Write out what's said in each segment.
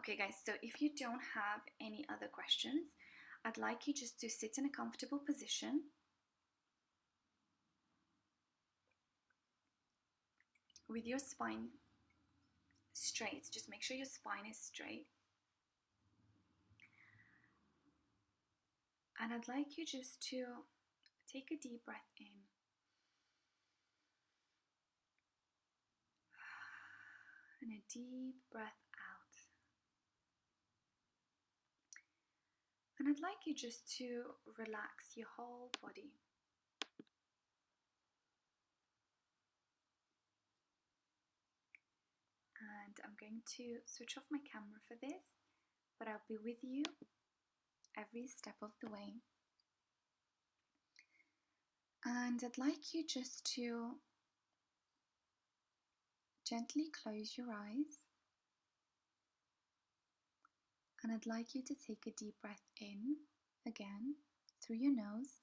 Okay, guys, so if you don't have any other questions, I'd like you just to sit in a comfortable position with your spine straight. Just make sure your spine is straight. And I'd like you just to take a deep breath in and a deep breath out. And I'd like you just to relax your whole body. And I'm going to switch off my camera for this, but I'll be with you every step of the way. And I'd like you just to gently close your eyes. And I'd like you to take a deep breath in again through your nose,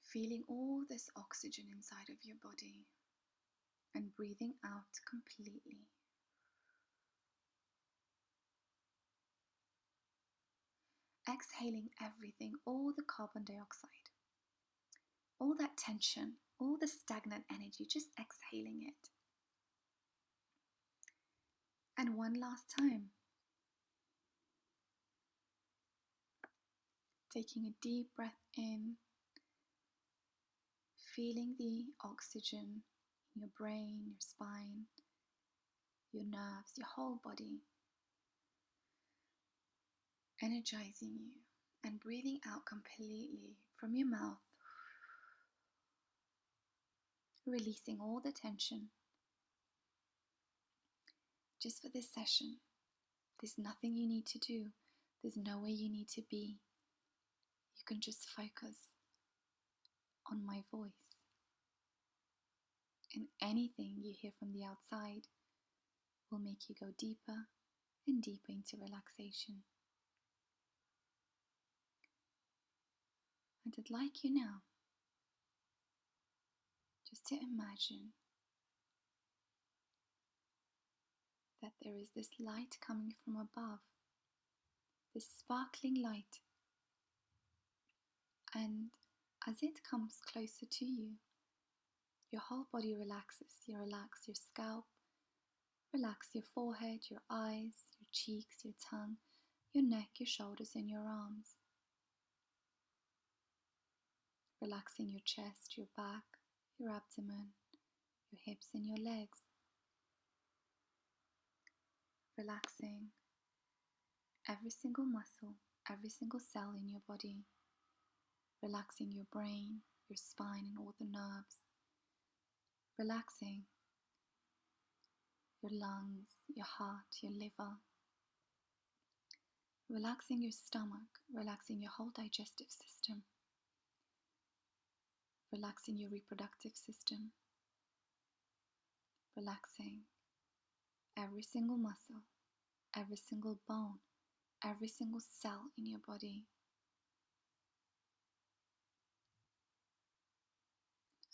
feeling all this oxygen inside of your body and breathing out completely. Exhaling everything, all the carbon dioxide, all that tension, all the stagnant energy, just exhaling it. And one last time, taking a deep breath in, feeling the oxygen in your brain, your spine, your nerves, your whole body, energizing you, and breathing out completely from your mouth, releasing all the tension. Just for this session, there's nothing you need to do. There's nowhere you need to be. You can just focus on my voice. And anything you hear from the outside will make you go deeper and deeper into relaxation. And I'd like you now just to imagine that there is this light coming from above, this sparkling light. And as it comes closer to you, your whole body relaxes. You relax your scalp, relax your forehead, your eyes, your cheeks, your tongue, your neck, your shoulders, and your arms. Relaxing your chest, your back, your abdomen, your hips, and your legs. Relaxing every single muscle, every single cell in your body. Relaxing your brain, your spine, and all the nerves. Relaxing your lungs, your heart, your liver. Relaxing your stomach, relaxing your whole digestive system. Relaxing your reproductive system. Relaxing every single muscle, every single bone, every single cell in your body.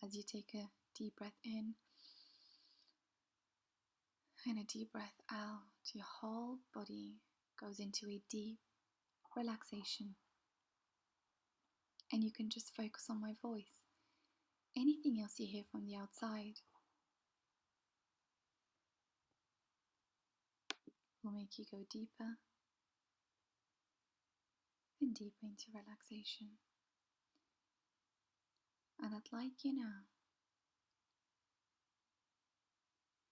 As you take a deep breath in and a deep breath out, your whole body goes into a deep relaxation. And you can just focus on my voice. Anything else you hear from the outside will make you go deeper and deeper into relaxation. And I'd like you now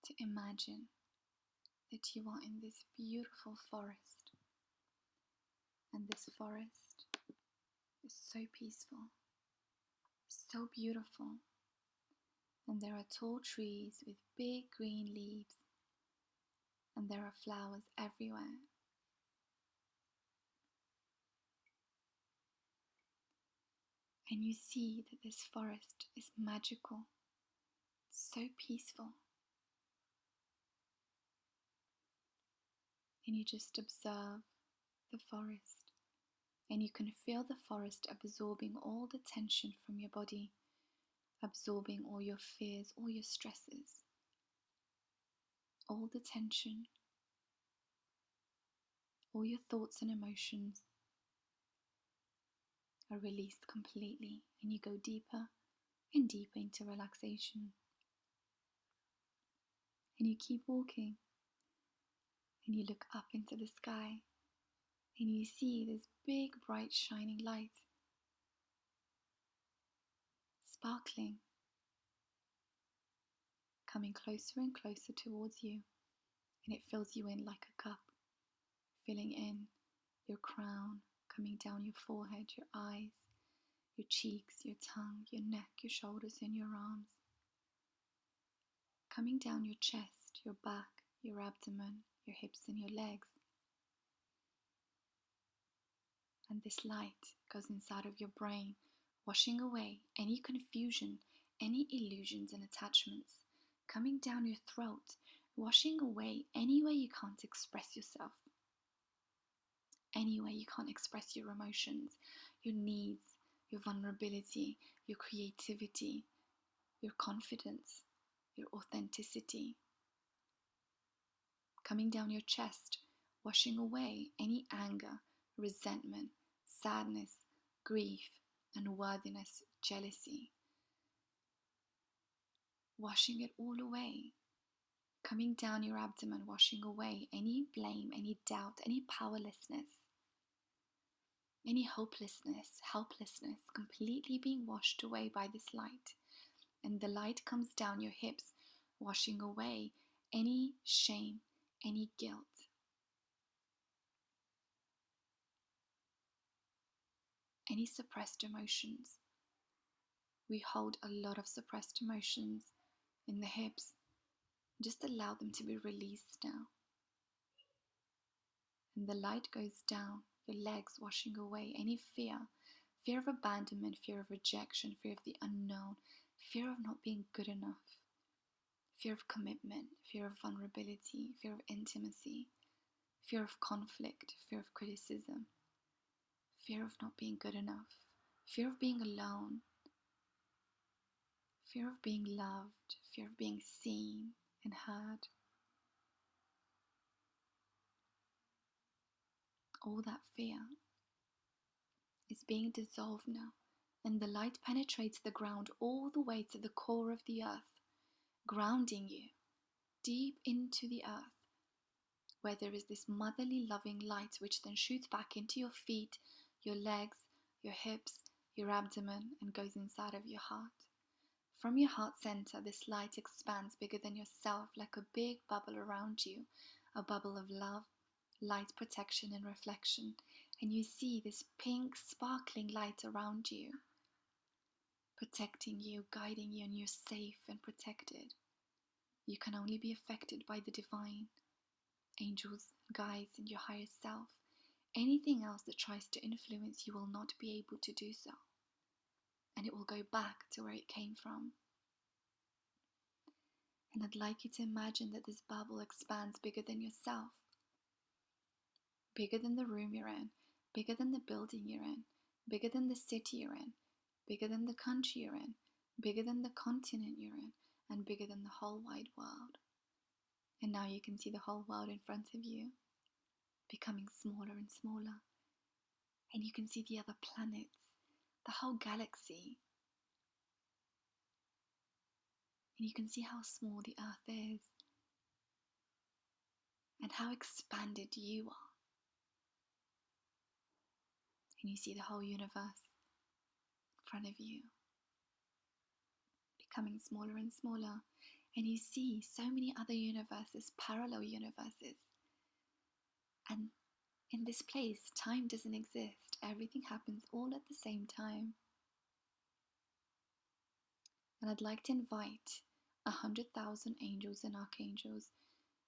to imagine that you are in this beautiful forest. And this forest is so peaceful, so beautiful. And there are tall trees with big green leaves. And there are flowers everywhere. And you see that this forest is magical, so peaceful. And you just observe the forest, and you can feel the forest absorbing all the tension from your body, absorbing all your fears, all your stresses. all the tension, all your thoughts and emotions are released completely, and you go deeper and deeper into relaxation. And you keep walking, and you look up into the sky, and you see this big, bright, shining light sparkling, coming closer and closer towards you, and it fills you in like a cup, filling in your crown, coming down your forehead, your eyes, your cheeks, your tongue, your neck, your shoulders, and your arms, coming down your chest, your back, your abdomen, your hips, and your legs. And this light goes inside of your brain, washing away any confusion, any illusions and attachments, coming down your throat, washing away any way you can't express yourself, any way you can't express your emotions, your needs, your vulnerability, your creativity, your confidence, your authenticity, coming down your chest, washing away any anger, resentment, sadness, grief, unworthiness, jealousy, washing it all away, coming down your abdomen, washing away any blame, any doubt, any powerlessness, any hopelessness, helplessness, completely being washed away by this light. And the light comes down your hips, washing away any shame, any guilt, any suppressed emotions. We hold a lot of suppressed emotions in the hips. Just allow them to be released now. And the light goes down your legs, washing away any fear, fear of abandonment, fear of rejection, fear of the unknown, fear of not being good enough, fear of commitment, fear of vulnerability, fear of intimacy, fear of conflict, fear of criticism, fear of not being good enough, fear of being alone, fear of being loved, fear of being seen and heard. All that fear is being dissolved now, and the light penetrates the ground all the way to the core of the earth, grounding you deep into the earth, where there is this motherly loving light which then shoots back into your feet, your legs, your hips, your abdomen, and goes inside of your heart. From your heart center, this light expands bigger than yourself, like a big bubble around you, a bubble of love, light, protection, and reflection. And you see this pink, sparkling light around you, protecting you, guiding you, and you're safe and protected. You can only be affected by the divine, angels, guides, and your higher self. Anything else that tries to influence you will not be able to do so, and it will go back to where it came from. And I'd like you to imagine that this bubble expands bigger than yourself, bigger than the room you're in, bigger than the building you're in, bigger than the city you're in, bigger than the country you're in, bigger than the continent you're in, and bigger than the whole wide world. And now you can see the whole world in front of you, becoming smaller and smaller. And you can see the other planets, the whole galaxy. And you can see how small the Earth is, and how expanded you are. And you see the whole universe in front of you, becoming smaller and smaller. And you see so many other universes, parallel universes. And in this place, time doesn't exist. Everything happens all at the same time. And I'd like to invite 100,000 angels and archangels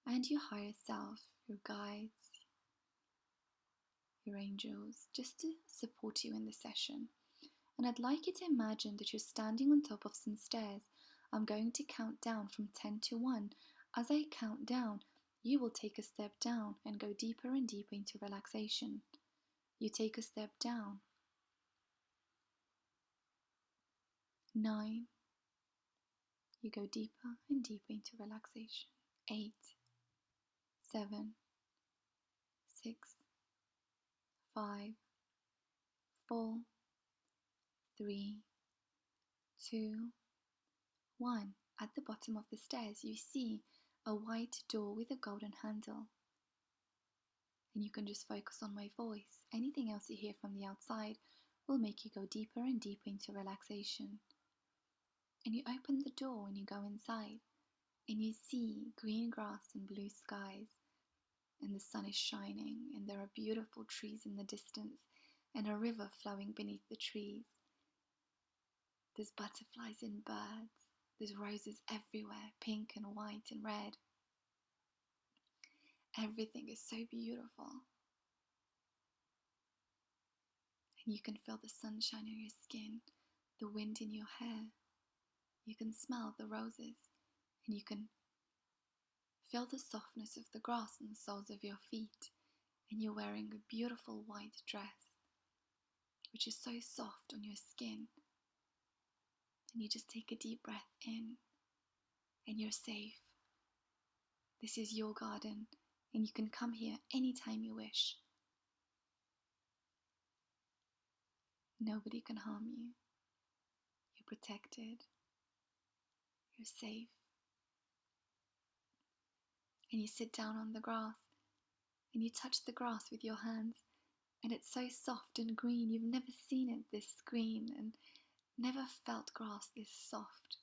and your higher self, your guides, your angels, just to support you in this session. And I'd like you to imagine that you're standing on top of some stairs. I'm going to count down from 10 to 1. As I count down, you will take a step down and go deeper and deeper into relaxation. You take a step down. 9. You go deeper and deeper into relaxation. 8. 7, 6, 5, 4, 3, 2, 1. At the bottom of the stairs, you see a white door with a golden handle. And you can just focus on my voice. Anything else you hear from the outside will make you go deeper and deeper into relaxation. And you open the door and you go inside, and you see green grass and blue skies, and the sun is shining, and there are beautiful trees in the distance, and a river flowing beneath the trees. There's butterflies and birds. There's roses everywhere, pink and white and red. Everything is so beautiful. And you can feel the sunshine on your skin, the wind in your hair. You can smell the roses, and you can feel the softness of the grass on the soles of your feet. And you're wearing a beautiful white dress, which is so soft on your skin. And you just take a deep breath in, and you're safe. This is your garden, and you can come here anytime you wish. Nobody can harm you. You're protected. You're safe. And you sit down on the grass, and you touch the grass with your hands, and it's so soft and green. You've never seen it this green, and never felt grass this soft.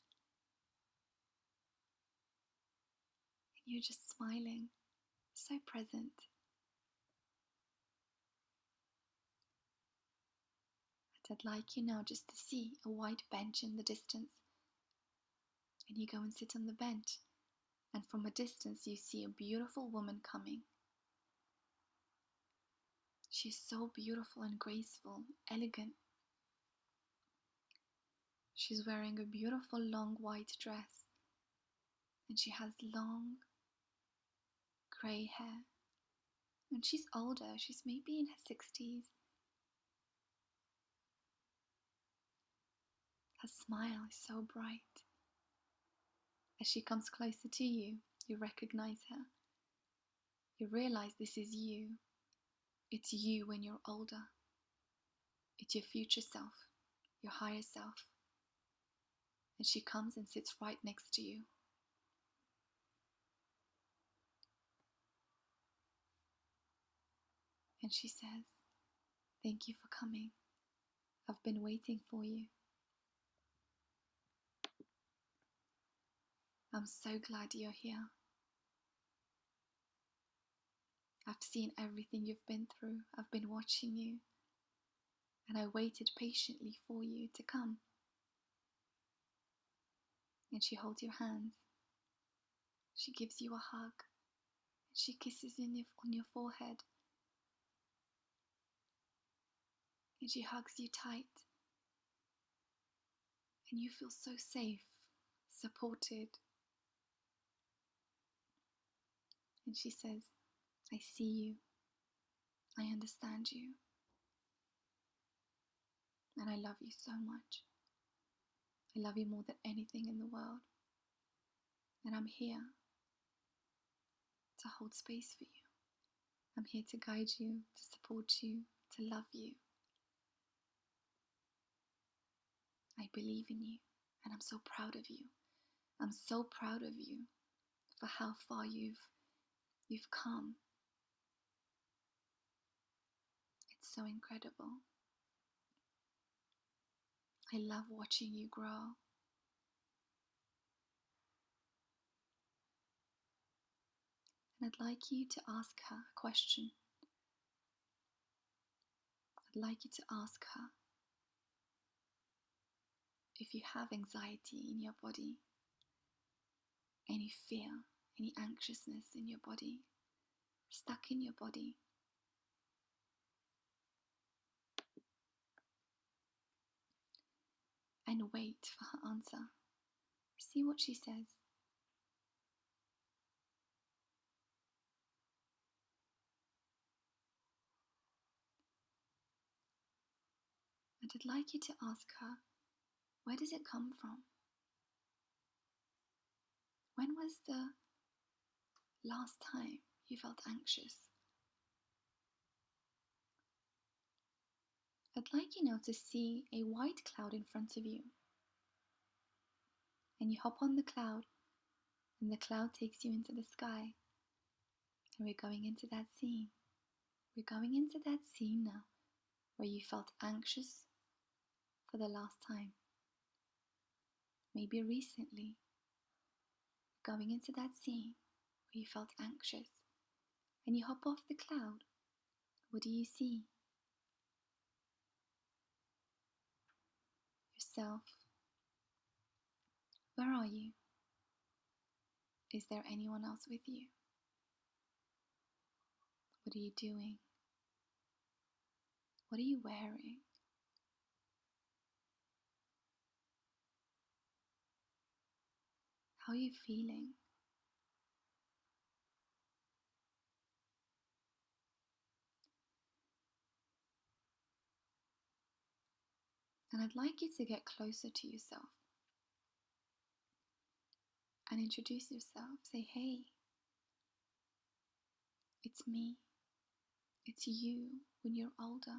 And you're just smiling, so present. And I'd like you now just to see a white bench in the distance. And you go and sit on the bench, and from a distance you see a beautiful woman coming. She's so beautiful and graceful, elegant. She's wearing a beautiful long white dress, and she has long grey hair. And she's older, she's maybe in her 60s. Her smile is so bright. As she comes closer to you, you recognize her. You realize this is you. It's you when you're older. It's your future self, your higher self. And she comes and sits right next to you. And she says, "Thank you for coming. I've been waiting for you. I'm so glad you're here. I've seen everything you've been through. I've been watching you. And I waited patiently for you to come." And she holds your hands. She gives you a hug. And she kisses you on your forehead. And she hugs you tight. And you feel so safe, supported. And she says, "I see you. I understand you. And I love you so much. I love you more than anything in the world. And I'm here to hold space for you. I'm here to guide you, to support you, to love you. I believe in you, and I'm so proud of you. I'm so proud of you for how far you've come. It's so incredible. I love watching you grow. And I'd like you to ask her a question. I'd like you to ask her if you have anxiety in your body, any fear, any anxiousness in your body, stuck in your body. And wait for her answer. See what she says. And I'd like you to ask her, where does it come from? When was the last time you felt anxious. I'd like you now to see a white cloud in front of you. And you hop on the cloud, and the cloud takes you into the sky. And we're going into that scene. We're going into that scene now where you felt anxious for the last time. Maybe recently. We're going into that scene where you felt anxious. And you hop off the cloud. What do you see? Yourself. Where are you? Is there anyone else with you? What are you doing? What are you wearing? How are you feeling? And I'd like you to get closer to yourself and introduce yourself. Say, hey, it's me. It's you when you're older.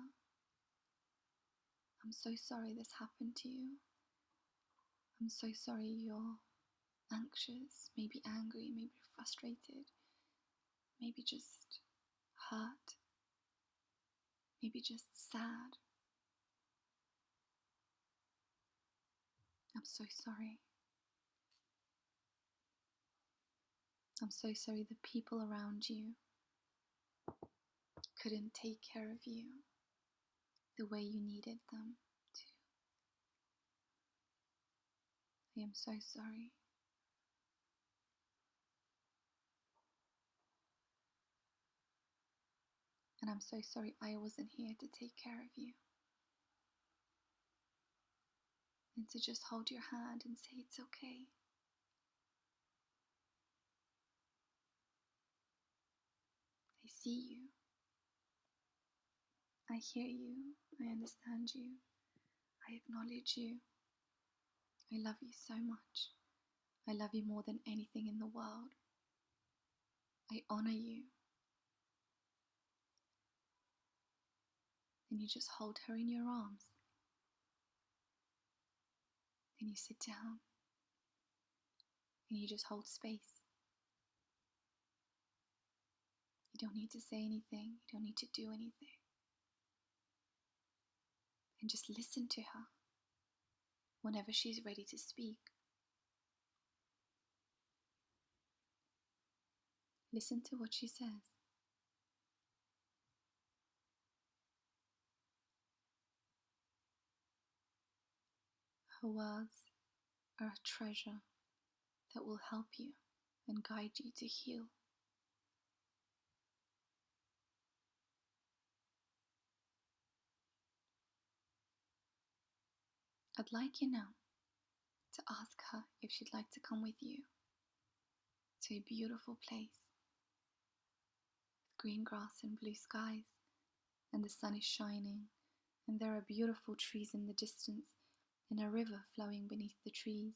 I'm so sorry this happened to you. I'm so sorry you're anxious, maybe angry, maybe frustrated, maybe just hurt, maybe just sad. I'm so sorry. I'm so sorry the people around you couldn't take care of you the way you needed them to. I am so sorry. And I'm so sorry I wasn't here to take care of you. And to just hold your hand and say it's okay. I see you. I hear you. I understand you. I acknowledge you. I love you so much. I love you more than anything in the world. I honor you. And you just hold her in your arms. And you sit down. And you just hold space. You don't need to say anything. You don't need to do anything. And just listen to her whenever she's ready to speak. Listen to what she says. Her words are a treasure that will help you and guide you to heal. I'd like you now to ask her if she'd like to come with you to a beautiful place with green grass and blue skies, and the sun is shining, and there are beautiful trees in the distance and a river flowing beneath the trees.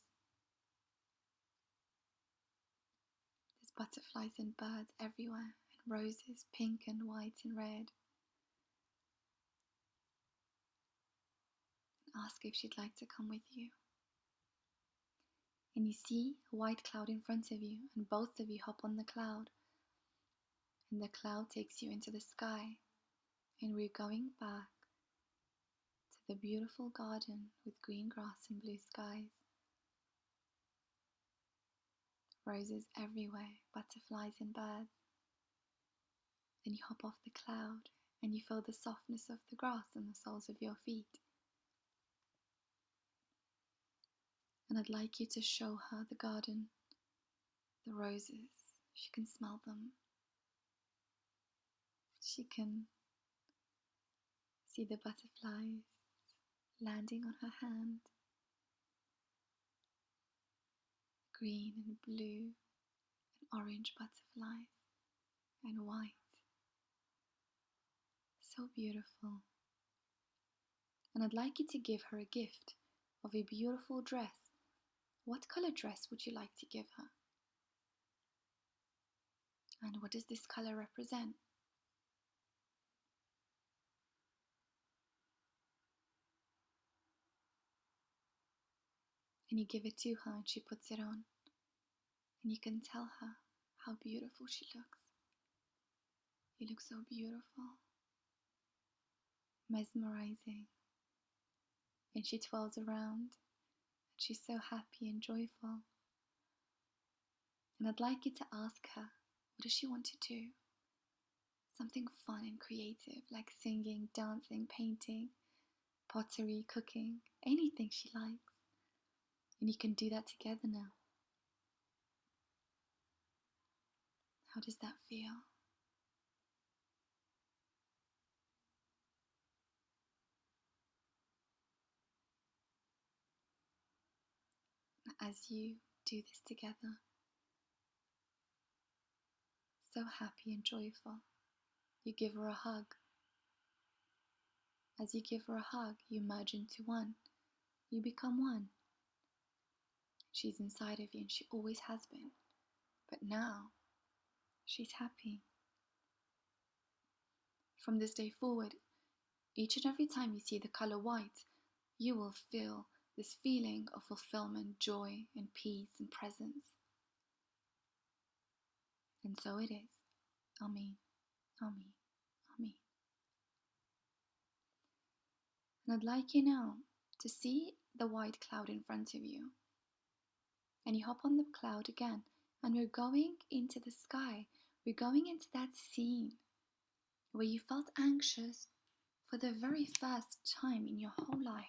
There's butterflies and birds everywhere, and roses, pink and white and red. And ask if she'd like to come with you. And you see a white cloud in front of you, and both of you hop on the cloud. And the cloud takes you into the sky, and we're going back to the beautiful garden with green grass and blue skies. Roses everywhere, butterflies and birds. Then you hop off the cloud, and you feel the softness of the grass on the soles of your feet. And I'd like you to show her the garden, the roses. She can smell them. She can see the butterflies landing on her hand. Green and blue and orange butterflies and white. So beautiful. And I'd like you to give her a gift of a beautiful dress. What color dress would you like to give her? And what does this color represent? And you give it to her and she puts it on. And you can tell her how beautiful she looks. You look so beautiful, mesmerizing. And she twirls around and she's so happy and joyful. And I'd like you to ask her, what does she want to do? Something fun and creative, like singing, dancing, painting, pottery, cooking, anything she likes. And you can do that together now. How does that feel? As you do this together, so happy and joyful, you give her a hug. As you give her a hug, you merge into one. You become one. She's inside of you and she always has been. But now, she's happy. From this day forward, each and every time you see the color white, you will feel this feeling of fulfillment, joy, and peace and presence. And so it is. Amen. Amen. Amen. And I'd like you now to see the white cloud in front of you. And you hop on the cloud again. And we're going into the sky. We're going into that scene where you felt anxious for the very first time in your whole life.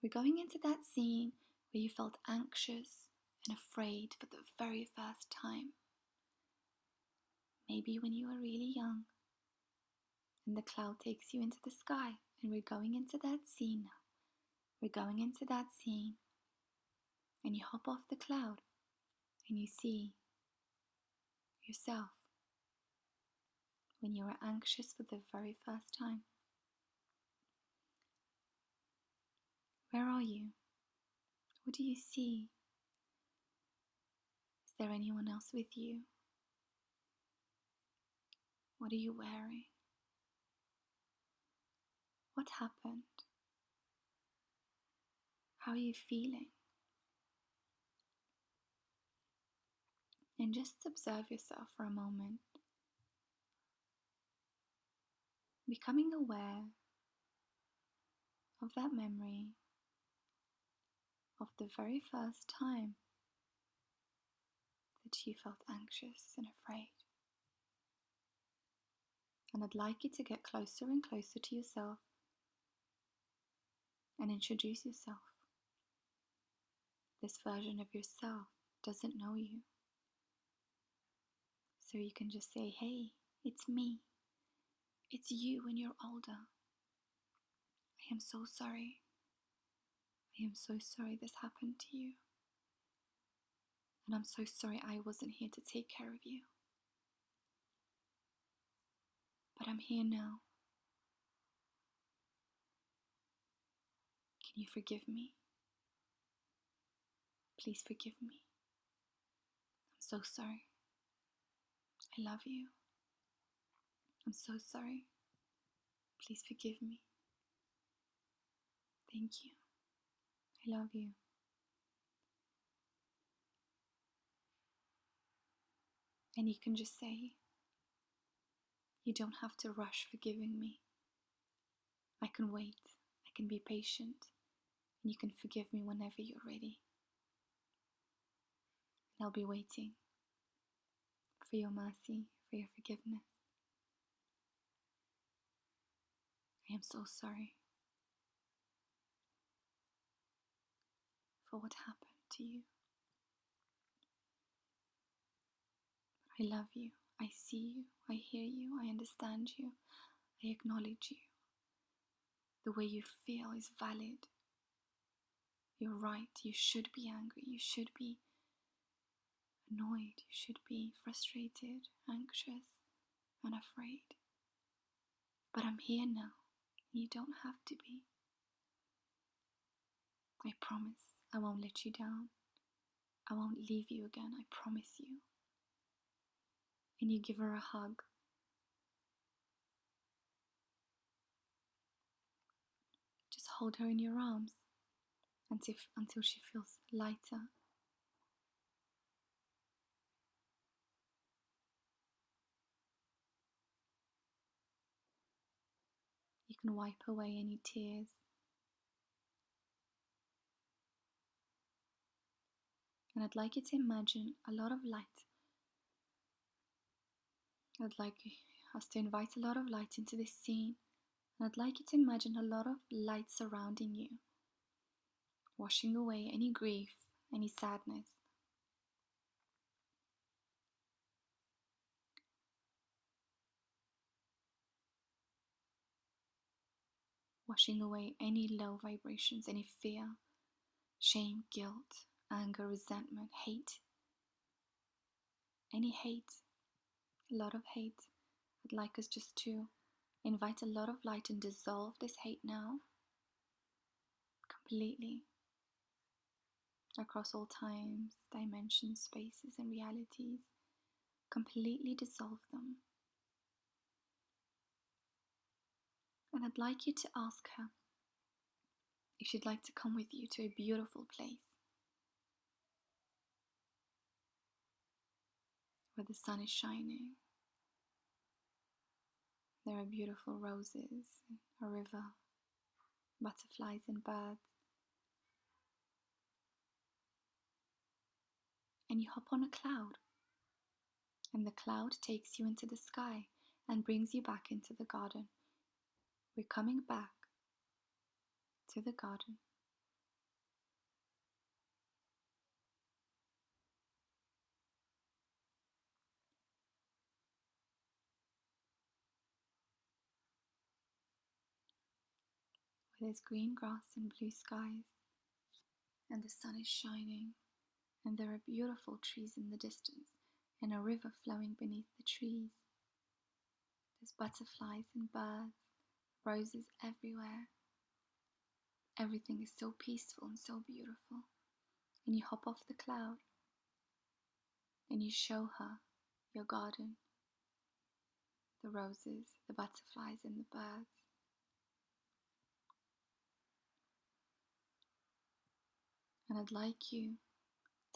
We're going into that scene where you felt anxious and afraid for the very first time. Maybe when you were really young. And the cloud takes you into the sky. And we're going into that scene now. We're going into that scene. And you hop off the cloud. And you see yourself when you were anxious for the very first time. Where are you? What do you see? Is there anyone else with you? What are you wearing? What happened? How are you feeling? And just observe yourself for a moment, becoming aware of that memory of the very first time that you felt anxious and afraid. And I'd like you to get closer and closer to yourself and introduce yourself. This version of yourself doesn't know you. So you can just say, hey, it's me. It's you when you're older. I am so sorry. I am so sorry this happened to you. And I'm so sorry I wasn't here to take care of you. But I'm here now. Can you forgive me? Please forgive me. I'm so sorry. I love you. I'm so sorry. Please forgive me. Thank you. I love you. And you can just say, you don't have to rush forgiving me. I can wait. I can be patient. And you can forgive me whenever you're ready. And I'll be waiting for your mercy, for your forgiveness. I am so sorry for what happened to you. But I love you. I see you. I hear you. I understand you. I acknowledge you. The way you feel is valid. You're right. You should be angry. You should be annoyed. You should be frustrated, anxious, and afraid. But I'm here now. You don't have to be. I promise I won't let you down. I won't leave you again. I promise you. and you give her a hug. Just hold her in your arms until she feels lighter. You can wipe away any tears. And I'd like you to imagine a lot of light. I'd like us to invite a lot of light into this scene. And I'd like you to imagine a lot of light surrounding you, washing away any grief, any sadness. Washing away any low vibrations, any fear, shame, guilt, anger, resentment, hate. Any hate, a lot of hate. I'd like us just to invite a lot of light and dissolve this hate now, completely, across all times, dimensions, spaces, and realities. Completely dissolve them. And I'd like you to ask her if she'd like to come with you to a beautiful place where the sun is shining. There are beautiful roses, a river, butterflies and birds. And you hop on a cloud, and the cloud takes you into the sky and brings you back into the garden. We're coming back to the garden. Where there's green grass and blue skies, and the sun is shining, and there are beautiful trees in the distance, and a river flowing beneath the trees. There's butterflies and birds, roses everywhere. Everything is so peaceful and so beautiful. And you hop off the cloud, and you show her your garden, the roses, the butterflies, and the birds. And I'd like you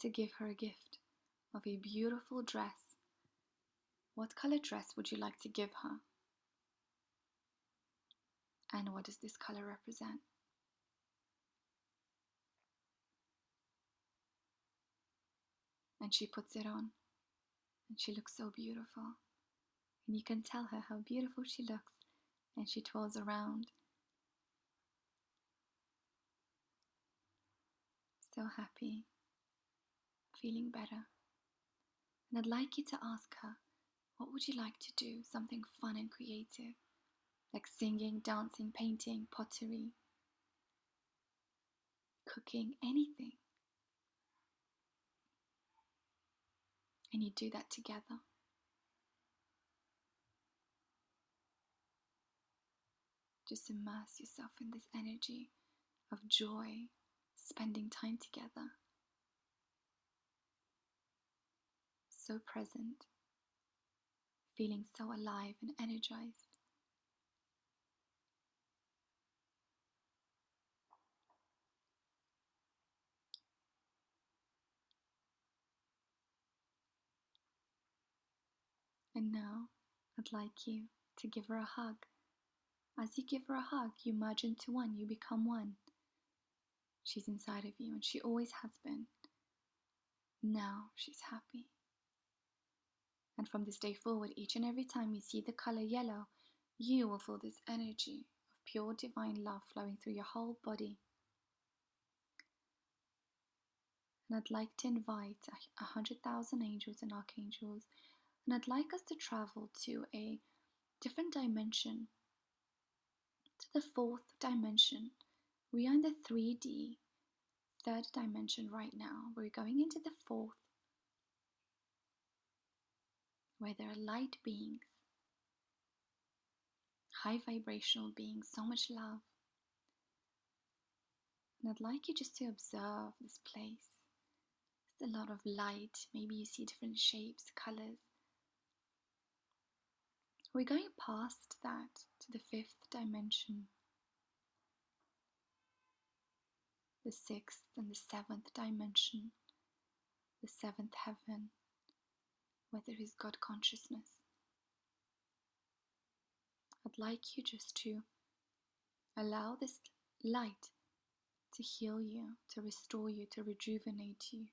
to give her a gift of a beautiful dress. What color dress would you like to give her? And what does this color represent? And she puts it on, and she looks so beautiful. And you can tell her how beautiful she looks, and she twirls around, so happy, feeling better. And I'd like you to ask her, what would you like to do? Something fun and creative, like singing, dancing, painting, pottery, cooking, anything. And you do that together. Just immerse yourself in this energy of joy, spending time together. So present, feeling so alive and energized. And now, I'd like you to give her a hug. As you give her a hug, you merge into one, you become one. She's inside of you, and she always has been. Now she's happy. And from this day forward, each and every time you see the color yellow, you will feel this energy of pure divine love flowing through your whole body. And I'd like to invite 100,000 angels and archangels, and I'd like us to travel to a different dimension, to the fourth dimension. We are in the 3D, third dimension right now. We're going into the fourth, where there are light beings, high vibrational beings, so much love. And I'd like you just to observe this place. There's a lot of light. Maybe you see different shapes, colors. We're going past that to the fifth dimension, the sixth and the seventh dimension, the seventh heaven, where there is God consciousness. I'd like you just to allow this light to heal you, to restore you, to rejuvenate you,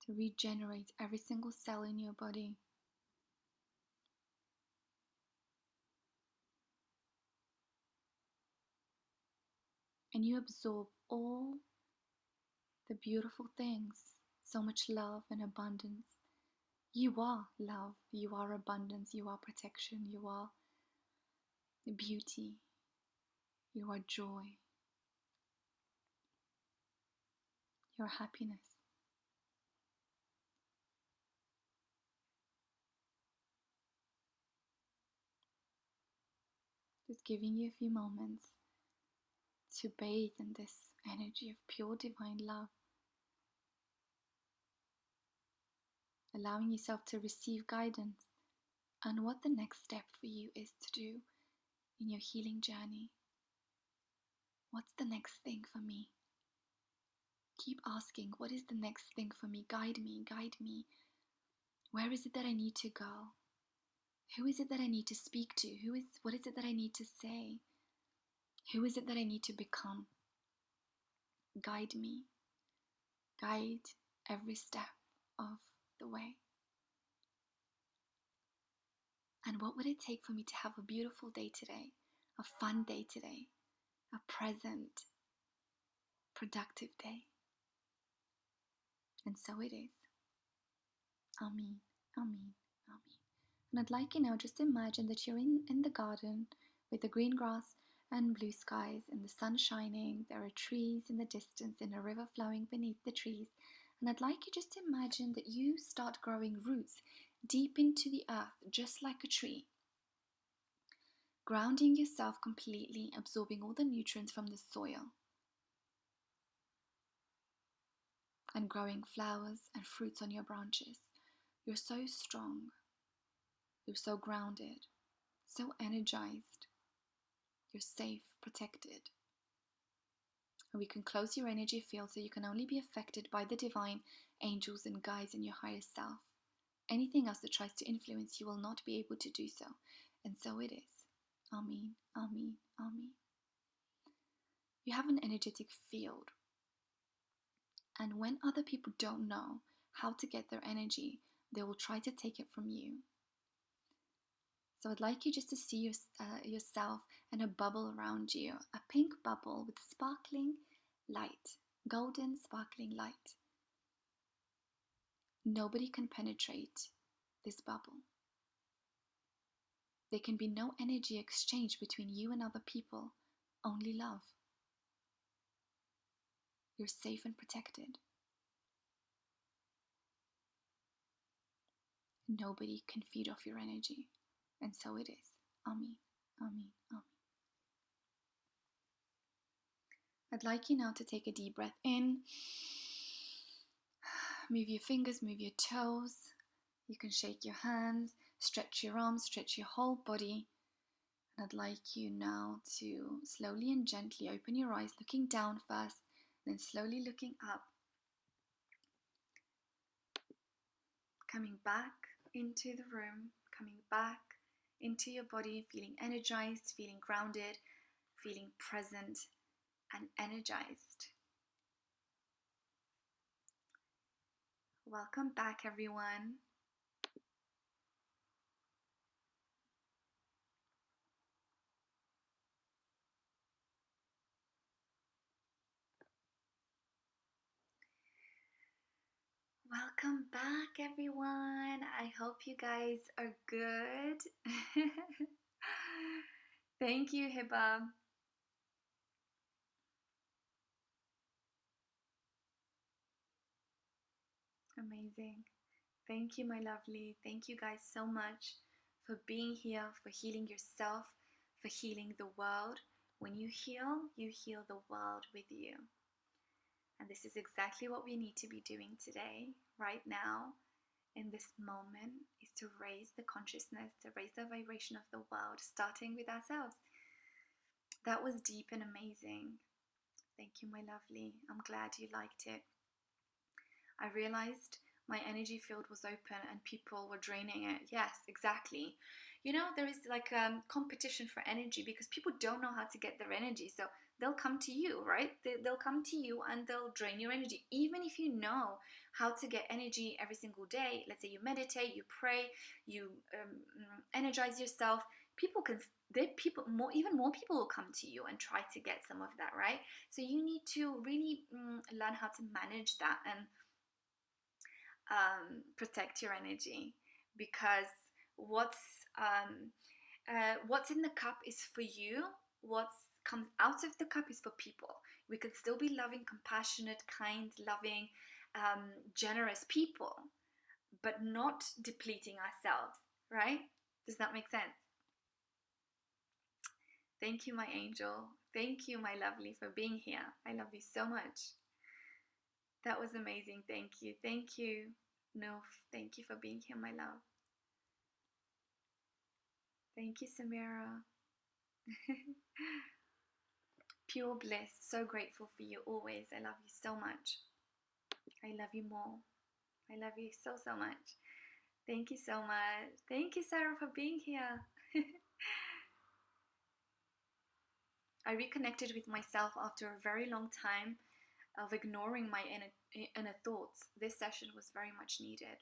to regenerate every single cell in your body. And you absorb all the beautiful things, so much love and abundance. You are love, you are abundance, you are protection, you are beauty, you are joy, your happiness. Just giving you a few moments to bathe in this energy of pure divine love, allowing yourself to receive guidance on what the next step for you is to do in your healing journey. What's the next thing for me? Keep asking, what is the next thing for me? Guide me, guide me. Where is it that I need to go? Who is it that I need to speak to? What is it that I need to say? Who is it that I need to become? Guide me. Guide every step of the way. And what would it take for me to have a beautiful day today? A fun day today? A present, productive day? And so it is. Amen, amen, amen. And I'd like you now just to imagine that you're in the garden with the green grass and blue skies and the sun shining. There are trees in the distance and a river flowing beneath the trees. And I'd like you just to imagine that you start growing roots deep into the earth, just like a tree. Grounding yourself completely, absorbing all the nutrients from the soil. And growing flowers and fruits on your branches. You're so strong. You're so grounded, so energized. You're safe, protected. And we can close your energy field so you can only be affected by the divine angels and guides in your higher self. Anything else that tries to influence you will not be able to do so. And so it is. Amen, amen, amen. You have an energetic field. And when other people don't know how to get their energy, they will try to take it from you. So I'd like you just to see yourself and a bubble around you, a pink bubble with sparkling light, golden sparkling light. Nobody can penetrate this bubble. There can be no energy exchange between you and other people, only love. You're safe and protected. Nobody can feed off your energy. And so it is. Amen, amen, amen. I'd like you now to take a deep breath in. Move your fingers, move your toes. You can shake your hands, stretch your arms, stretch your whole body. And I'd like you now to slowly and gently open your eyes, looking down first, then slowly looking up. Coming back into the room, coming back into your body, feeling energized, feeling grounded, feeling present and energized. Welcome back, everyone. Welcome back, everyone. I hope you guys are good. Thank you, Hiba. Amazing. Thank you, my lovely. Thank you guys so much for being here, for healing yourself, for healing the world. When you heal the world with you. And this is exactly what we need to be doing today, right now. in this moment is to raise the consciousness, to raise the vibration of the world, starting with ourselves. That was deep and amazing. Thank you, my lovely. I'm glad you liked it. I realized my energy field was open and people were draining it. Yes, exactly. You know, there is like a competition for energy because people don't know how to get their energy. So they'll come to you, right? They'll come to you and they'll drain your energy. Even if you know how to get energy every single day, let's say you meditate, you pray, you energize yourself, even more people will come to you and try to get some of that, right? So you need to really learn how to manage that and protect your energy, because what's in the cup is for you. What comes out of the cup is for people. We could still be loving, compassionate, kind, loving, generous people, but not depleting ourselves, right? Does that make sense? Thank you, my angel. Thank you, my lovely, for being here. I love you so much. That was amazing. Thank you. Thank you. No, thank you for being here, my love. Thank you, Samira. Pure bliss. So grateful for you always. I love you so much. I love you more. I love you so, so much. Thank you so much. Thank you, Sarah, for being here. I reconnected with myself after a very long time of ignoring my inner thoughts. This session was very much needed.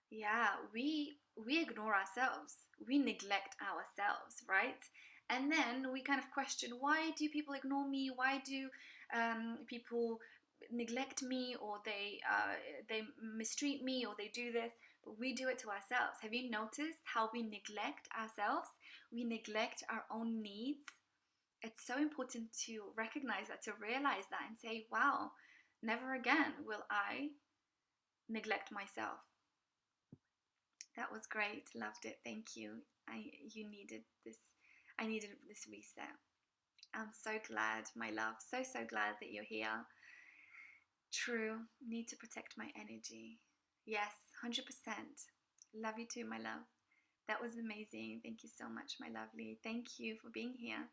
Yeah, we ignore ourselves. We neglect ourselves, right? And then we kind of question, why do people ignore me? Why do people neglect me, or they mistreat me, or they do this? But we do it to ourselves. Have you noticed how we neglect ourselves? We neglect our own needs. It's so important to recognize that, to realize that, and say, wow, never again will I neglect myself. That was great. Loved it. Thank you. You needed this. I needed this reset. I'm so glad, my love. So, so glad that you're here. True. Need to protect my energy. Yes, 100%. Love you too, my love. That was amazing. Thank you so much, my lovely. Thank you for being here.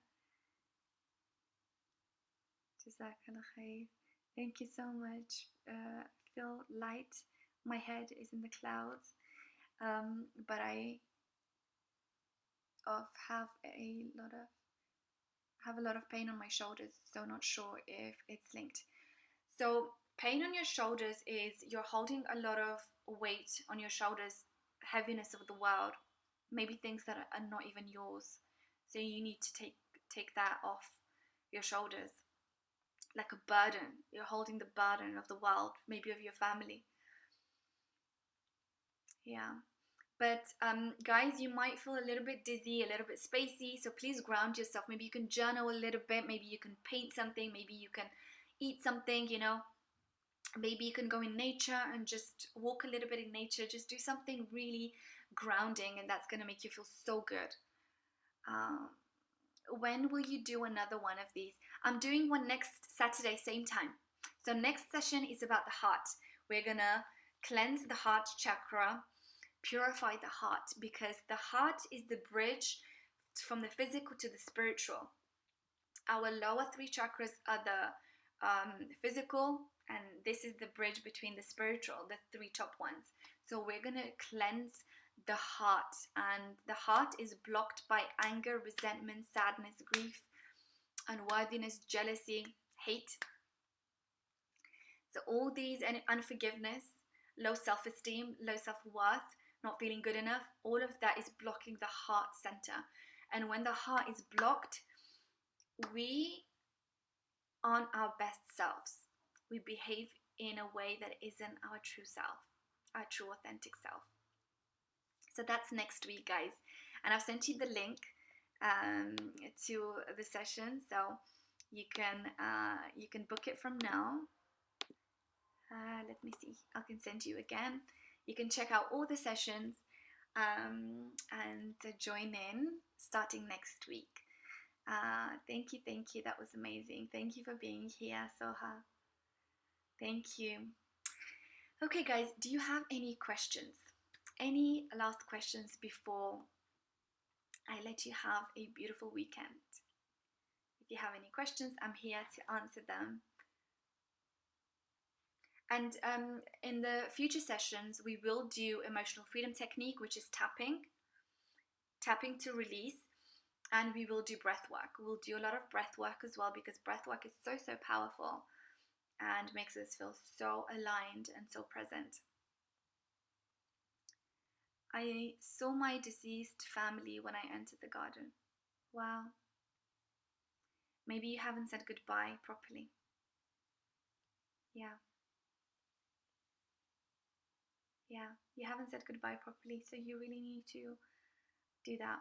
Jazakallah khair. Thank you so much. Feel light. My head is in the clouds. But I have a lot of pain on my shoulders, so not sure if it's linked. So pain on your shoulders is you're holding a lot of weight on your shoulders, heaviness of the world, maybe things that are not even yours. So you need to take that off your shoulders, like a burden. You're holding the burden of the world, maybe of your family. Yeah. But guys, you might feel a little bit dizzy, a little bit spacey, so please ground yourself. Maybe you can journal a little bit, maybe you can paint something, maybe you can eat something, you know. Maybe you can go in nature and just walk a little bit in nature, just do something really grounding, and that's going to make you feel so good. When will you do another one of these? I'm doing one next Saturday, same time. So next session is about the heart. We're going to cleanse the heart chakra, purify the heart, because the heart is the bridge from the physical to the spiritual. Our lower three chakras are the physical, and this is the bridge between the spiritual, the three top ones. So we're going to cleanse the heart, and the heart is blocked by anger, resentment, sadness, grief, unworthiness, jealousy, hate. So all these, and unforgiveness, low self-esteem, low self-worth, not feeling good enough, all of that is blocking the heart center. And when the heart is blocked, we aren't our best selves. We behave in a way that isn't our true self, our true authentic self. So that's next week, guys. And I've sent you the link to the session, so you can book it from now. Let me see. I can send you again. You can check out all the sessions and join in starting next week. Thank you. That was amazing. Thank you for being here, Soha. Thank you. Okay, guys, do you have any questions? Any last questions before I let you have a beautiful weekend? If you have any questions, I'm here to answer them. And in the future sessions, we will do emotional freedom technique, which is tapping to release, and we will do breath work. We'll do a lot of breath work as well, because breath work is so, so powerful and makes us feel so aligned and so present. I saw my deceased family when I entered the garden. Wow. Maybe you haven't said goodbye properly. Yeah. Yeah. You haven't said goodbye properly, so you really need to do that.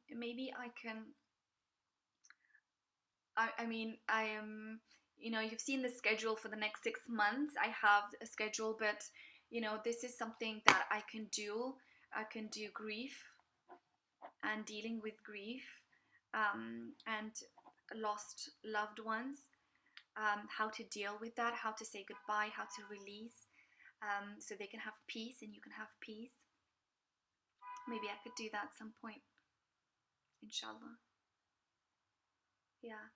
Maybe I can. I mean, I am. You've seen the schedule for the next 6 months. I have a schedule, but this is something that I can do. I can do grief and dealing with grief, and lost loved ones. How to deal with that, how to say goodbye, how to release, so they can have peace and you can have peace. Maybe I could do that at some point, inshallah. Yeah.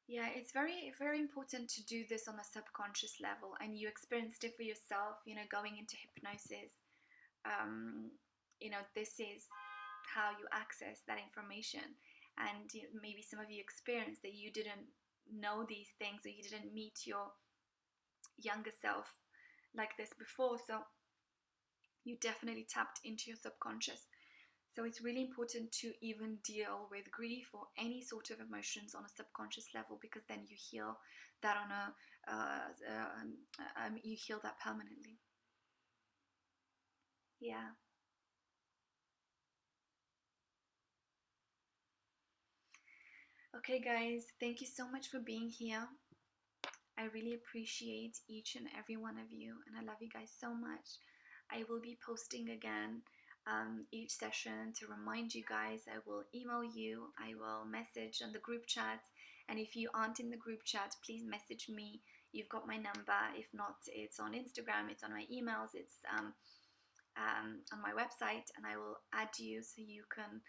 Yeah, it's very, very important to do this on a subconscious level, and you experienced it for yourself, going into hypnosis. This is how you access that information. And maybe some of you experienced that you didn't know these things, or you didn't meet your younger self like this before. So you definitely tapped into your subconscious. So it's really important to even deal with grief or any sort of emotions on a subconscious level, because then you heal that on a you heal that permanently. Yeah. Okay, guys, thank you so much for being here. I really appreciate each and every one of you, and I love you guys so much. I will be posting again each session to remind you guys. I will email you, I will message on the group chat, and if you aren't in the group chat, please message me. You've got my number. If not, it's on Instagram, it's on my emails, it's on my website, and I will add you so you can,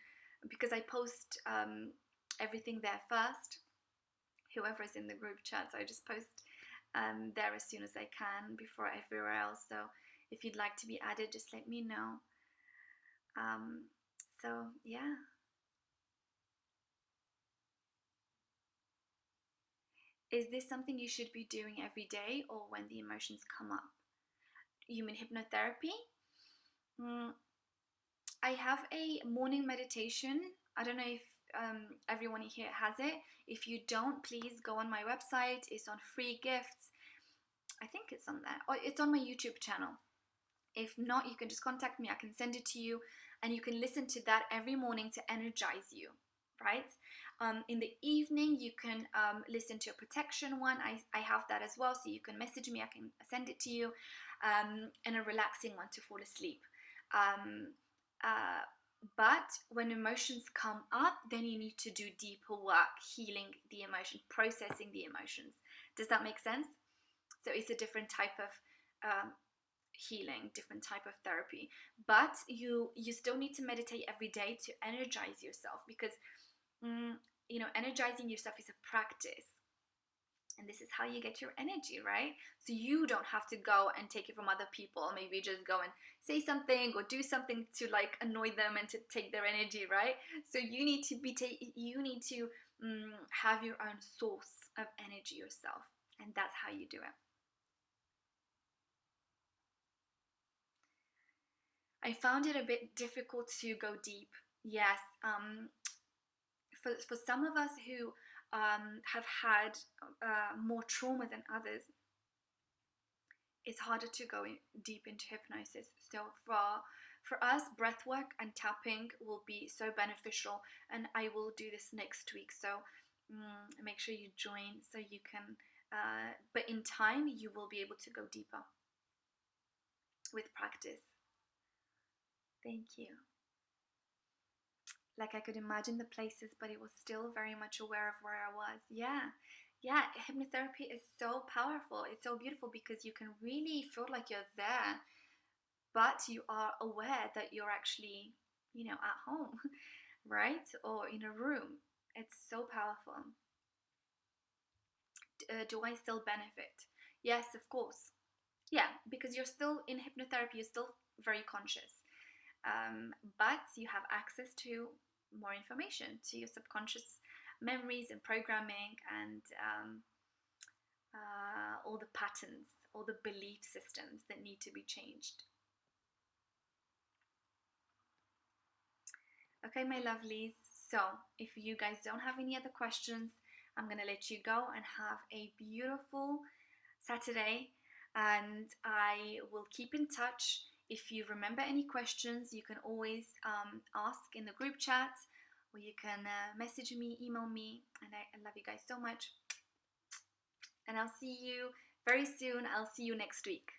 because I post everything there first, whoever's in the group chat. So I just post there as soon as I can before everywhere else. So if you'd like to be added, just let me know. So yeah. Is this something you should be doing every day, or when the emotions come up? You mean hypnotherapy? I have a morning meditation. I don't know if everyone here has it. If you don't, please go on my website. It's on free gifts. I think it's on there. Or it's on my YouTube channel. If not, you can just contact me. I can send it to you, and you can listen to that every morning to energize you, right? In the evening, you can listen to a protection one. I have that as well, so you can message me. I can send it to you, and a relaxing one to fall asleep. Um, but when emotions come up, then you need to do deeper work, healing the emotion, processing the emotions. Does that make sense? So it's a different type of healing, different type of therapy. But you still need to meditate every day to energize yourself, because energizing yourself is a practice. And this is how you get your energy, right? So you don't have to go and take it from other people. Maybe just go and say something or do something to like annoy them and to take their energy, right? So you need to have your own source of energy yourself, and that's how you do it. I found it a bit difficult to go deep. Yes, for some of us who have had more trauma than others, it's harder to go deep into hypnosis. So for us, breath work and tapping will be so beneficial, and I will do this next week. So make sure you join so you can. But in time, you will be able to go deeper with practice. Thank you. Like I could imagine the places, but it was still very much aware of where I was. Yeah. Yeah, hypnotherapy is so powerful. It's so beautiful because you can really feel like you're there, but you are aware that you're actually, at home, right? Or in a room. It's so powerful. Do I still benefit? Yes, of course. Yeah, because you're still in hypnotherapy, you're still very conscious. But you have access to more information, to your subconscious memories and programming and all the patterns, all the belief systems that need to be changed. Okay, my lovelies. So, if you guys don't have any other questions, I'm going to let you go and have a beautiful Saturday. And I will keep in touch. If you remember any questions, you can always ask in the group chat, or you can message me, email me. And I love you guys so much. And I'll see you very soon. I'll see you next week.